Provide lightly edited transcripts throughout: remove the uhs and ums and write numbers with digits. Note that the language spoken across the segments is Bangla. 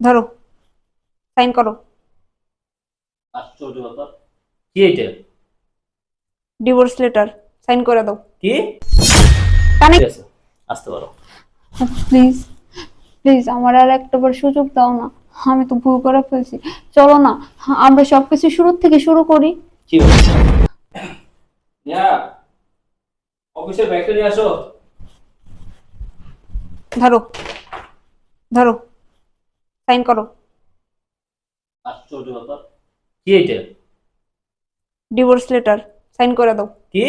ধরো, সাইন করো। আশ্চর্য ব্যাপার। কি এইটা? ডিভোর্স লেটার, সাইন করে দাও। কি? কানে ঠিক আছে, আসতে পারো। প্লিজ, প্লিজ আমার আর একটাবার সুযোগ দাও না। আমি তো ভুল করে ফেলছি। চলো না, আমরা সবকিছু শুরু থেকে শুরু করি। কি হচ্ছে? নেহা, অফিসের ব্যাগটা নিয়ে আসো। ধরো, ধরো, সাইন করো। আশ্চর্য ব্যাপার। কি এইটা? ডিভোর্স লেটার, সাইন করে দাও। কি?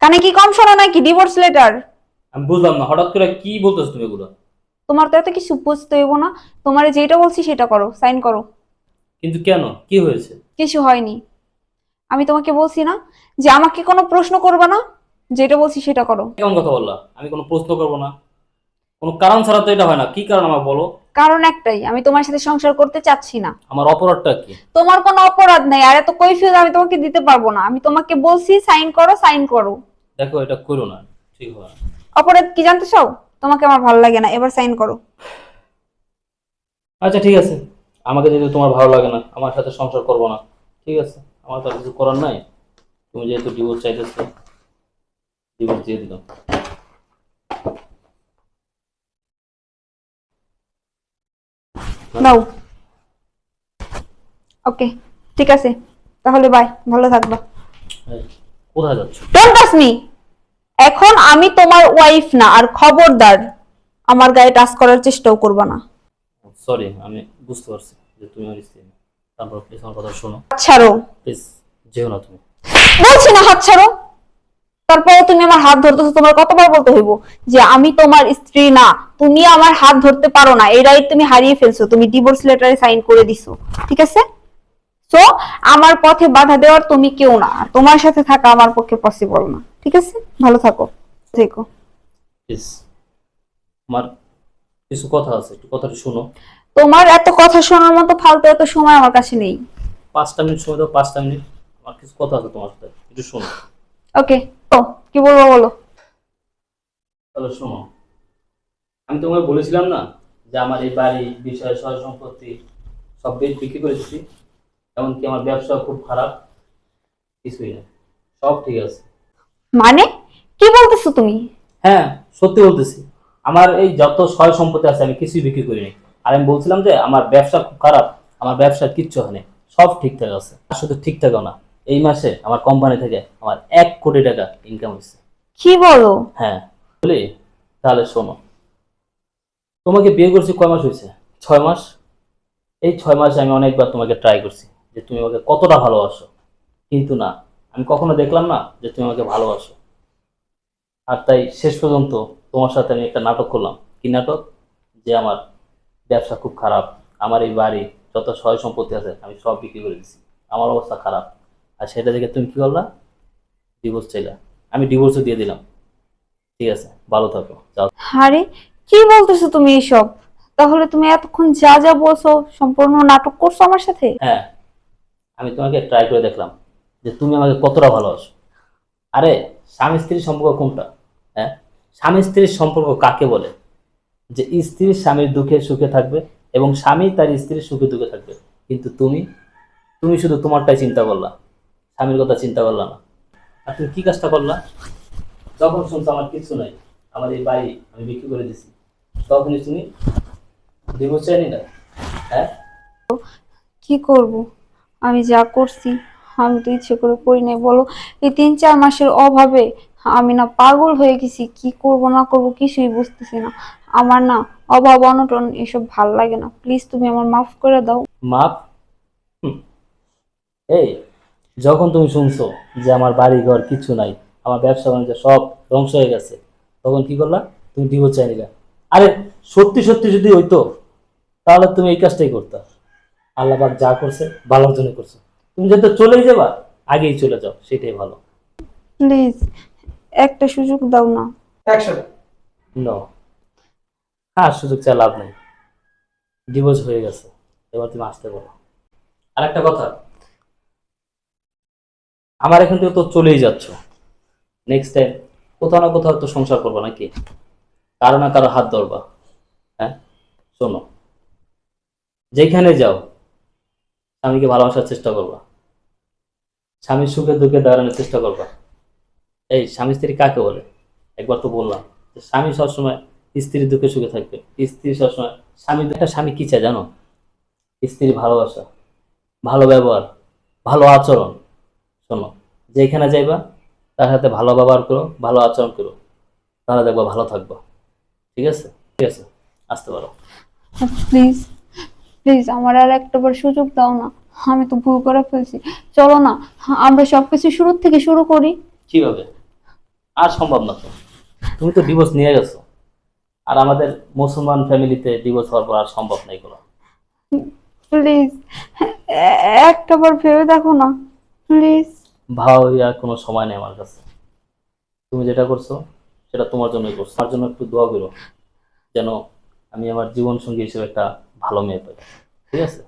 কানে কি কম শোনা নাকি? Divorce letter. আমি বুঝলাম না, হঠাৎ করে কি বলতেছো তুমি এগুলো? তোমার তো এত কিছু বুঝতে হইব না। তোমার যেটা বলছি সেটা করো, সাইন করো। কিন্তু কেন, কি হয়েছে? কিছু হয়নি। আমি তোমাকে বলছি না যে আমাকে কোনো প্রশ্ন করবে না, যেটা বলছি সেটা করো। কেমন কথা বললা? আমি কোনো প্রশ্ন করবো না? কোনো কারণ ছাড়া তো এটা হয় না। কি কারণ আমার বলো? কারণ একটাই, আমি তোমার সাথে সংসার করতে চাচ্ছি না। আমার অপরাধটা কি? তোমার কোনো অপরাধ নাই, আর এত কৈফিয়ত আমি তোমাকে দিতে পারবো না। আমি তোমাকে বলছি সাইন করো, সাইন করো। দেখো, এটা করো না, ঠিক হয় না। অপরাধ কি জানতে চাও? তোমাকে আমার ভালো লাগে না, এবার সাইন করো। আচ্ছা ঠিক আছে, আমাকে যেহেতু তোমার ভালো লাগে না, আমার সাথে সংসার করবো না, ঠিক আছে। আমার তো আর কিছু করার নাই। তুমি যেহেতু ডিভোর্স চাইতেছো, ডিভোর্স দিয়ে দিলাম। দাও। ওকে, ঠিক আছে, তাহলে বাই, ভালো থাকবা। এই, কোথায় যাচ্ছ? Don't touch me. এখন আমি তোমার ওয়াইফ না, আর খবরদার আমার গায়ে টাচ করার চেষ্টাও করবা না। সরি, আমি বুঝতে পারছি যে তুমি আমার স্ত্রী না। তারপর প্লিজ আমার কথা শোনো। হাত ছাড়ো। প্লিজ, যেও না তুমি। বলছি না হাত ছাড়ো। তারপরে তুমি আমার হাত ধরতেছো, তোমার কতবার বলতে হইব যে আমি তোমার স্ত্রী না? তুমি আমার হাত ধরতে পারো না, এই রাইট তুমি হারিয়ে ফেলছো। তুমি ডিভোর্স লেটারে সাইন করে দিছো, ঠিক আছে? তো আমার পথে বাধা দেওয়ার তুমি কেউ না, আর তোমার সাথে থাকা আমার পক্ষে পসিবল না, ঠিক আছে? ভালো থাকো, থেকো। প্লিজ, আমার কিছু কথা আছে, একটু কথাটা শোনো। তোমার এত কথা শোনার মতো ফালতু এত সময় আমার কাছে নেই। 5টা মিনিট সময় দাও, 5টা মিনিট। আমার কিছু কথা আছে তোমার সাথে, একটু শোনো। ওকে, তো কি বলবো বলো। তাহলে শোনো, আমি তোমাকে বলেছিলাম না যে আমার এই বাড়ি, বিষয়, সয় সম্পত্তি সব বিক্রি করে দিচ্ছি। এমনকি আমার ব্যবসা খুব খারাপ, কিছুই না, সব ঠিক আছে। মানে কি বলতেছো তুমি? হ্যাঁ, সত্যি বলতেছি। আমার এই যত সয় সম্পত্তি আছে আমি কিছুই বিক্রি করিনি। আর আমি বলছিলাম যে আমার ব্যবসা খুব খারাপ, আমার ব্যবসার কিচ্ছু হয়নি, সব ঠিকঠাক আছে। আর শুধু ঠিকঠাকও না, এই মাসে আমার কোম্পানি থেকে আমার 1 কোটি টাকা ইনকাম হয়েছে। কি বলো? হ্যাঁ, বলি, তাহলে শোনো। তোমাকে বিয়ে করছি কয় মাস হয়েছে? 6 মাস। এই 6 মাসে আমি অনেকবার তোমাকে ট্রাই করছি যে তুমি আমাকে কতটা ভালোবাসো, কিন্তু না, আমি কখনো দেখলাম না যে তুমি আমাকে ভালোবাসো। আর তাই শেষ পর্যন্ত তোমার সাথে আমি একটা নাটক করলাম। কি নাটক? যে আমার ব্যবসা খুব খারাপ, আমার এই বাড়ি, যত সয় সম্পত্তি আছে আমি সব বিক্রি করে দিচ্ছি, আমার অবস্থা খারাপ। আর সেটা দেখে তুমি কি করলা? ডিভোর্স চাইলা। আমি ডিভোর্সও দিয়ে দিলাম। ঠিক আছে, ভালো থাকো, যাও। আরে কি বলতেছো তুমি এসব? তাহলে তুমি এতক্ষণ যা যা বলছো সম্পূর্ণ নাটক করছো আমার সাথে? হ্যাঁ, আমি তোমাকে ট্রাই করে দেখলাম যে তুমি আমাকে কতটা ভালোবাসো। আরে, স্বামী স্ত্রীর সম্পর্ক কোনটা? হ্যাঁ, স্বামী স্ত্রীর সম্পর্ক কাকে বলে? যে স্ত্রী স্বামীর দুঃখে সুখে থাকবে এবং স্বামী তার স্ত্রীর সুখে দুঃখে থাকবে। কিন্তু তুমি তুমি শুধু তোমারটাই চিন্তা করলা, স্বামীর কথা চিন্তা করলা না। আর তুমি কি কাজটা করলা? যখন শুনছো আমার কিছু নাই, আমার এই বাড়ি আমি বিক্রি করে দিছি, তখনই তুমি ডিভোর্স চাই নিলা। হ্যাঁ, কি করব? আমি যা করছি আমি তো ইচ্ছে করে করি নাই বলো। এই 3-4 মাসের অভাবে আমি না পাগল হয়ে গেছি, কি করব না করব কিছুই বুঝতেছি না। আমার না অভাব অনটন এসব ভাল লাগে না, প্লিজ তুমি আমার মাফ করে দাও। মাপ? হুম, এই, যখন তুমি শুনছো যে আমার বাড়ি ঘর কিছু নাই, আমার ব্যবসা বাণিজ্য সব ধ্বংস হয়ে গেছে, তখন কি করলা? তুমি ডিভোর্স চাই নিলা। আরে, সত্যি সত্যি যদি হইতো তাহলে তুমি এই কাজটাই করতা। আল্লাহ পাক যা করছে ভালোর জন্য করছে। তুমি যেহেতু চলেই যাবা, আগেই চলে যাও, সেটাই ভালো। প্লিজ একটা সুযোগ দাও না। নো, হ্যাঁ, সুযোগ চাই লাভ নেই। ডিভোর্স হয়ে গেছে, এবার তুমি আসতে পারো। আর একটা কথা, আমার এখান থেকে তো চলেই যাচ্ছ, নেক্সট টাইম কোথাও না কোথাও তো সংসার করবো নাকি? কারো না কারো হাত ধরবা। হ্যাঁ, শোনো, যেখানে যাও স্বামীকে ভালোবাসার চেষ্টা করবা, স্বামীর সুখে দুঃখে দাঁড়ানোর চেষ্টা করবা। এই স্বামী স্ত্রী কাকে বলে? একবার তো বললাম যে স্বামী সবসময় স্ত্রীর দুঃখে সুখে থাকবে, স্ত্রী সবসময় স্বামী। একটা স্বামী কি চায় জানো? স্ত্রীর ভালোবাসা, ভালো ব্যবহার, ভালো আচরণ। শোনো, যেখানে যাইবা তার সাথে ভালো ব্যবহার করো, ভালো আচরণ করো, তাহলে দেখবা ভালো থাকবা। ঠিক আছে? ঠিক আছে, আসতে পারো। প্লিজ প্লিজ আমার আর একটাবার সুযোগ দাও না, আমি তো ভুল করে ফেলছি। চলো না, আমরা সবকিছু শুরু থেকে শুরু করি। কিভাবে? আর সম্ভব না তো, তুমি তো ডিভোর্স নিয়ে গেছো, আর আমাদের মুসলমান ফ্যামিলিতে ডিভোর্স হওয়ার পর আর সম্ভব না এগুলো। প্লিজ একটাবার ভেবে দেখো না, প্লিজ। ভাইয়া কোনো সময় নেই আমার কাছে। তুমি যেটা করছো সেটা তোমার জন্যই করছো, আমার জন্য একটু দোয়া করো যেন আমি আমার জীবন সঙ্গী হিসেবে একটা ভালো মেয়ে পাই। ঠিক আছে?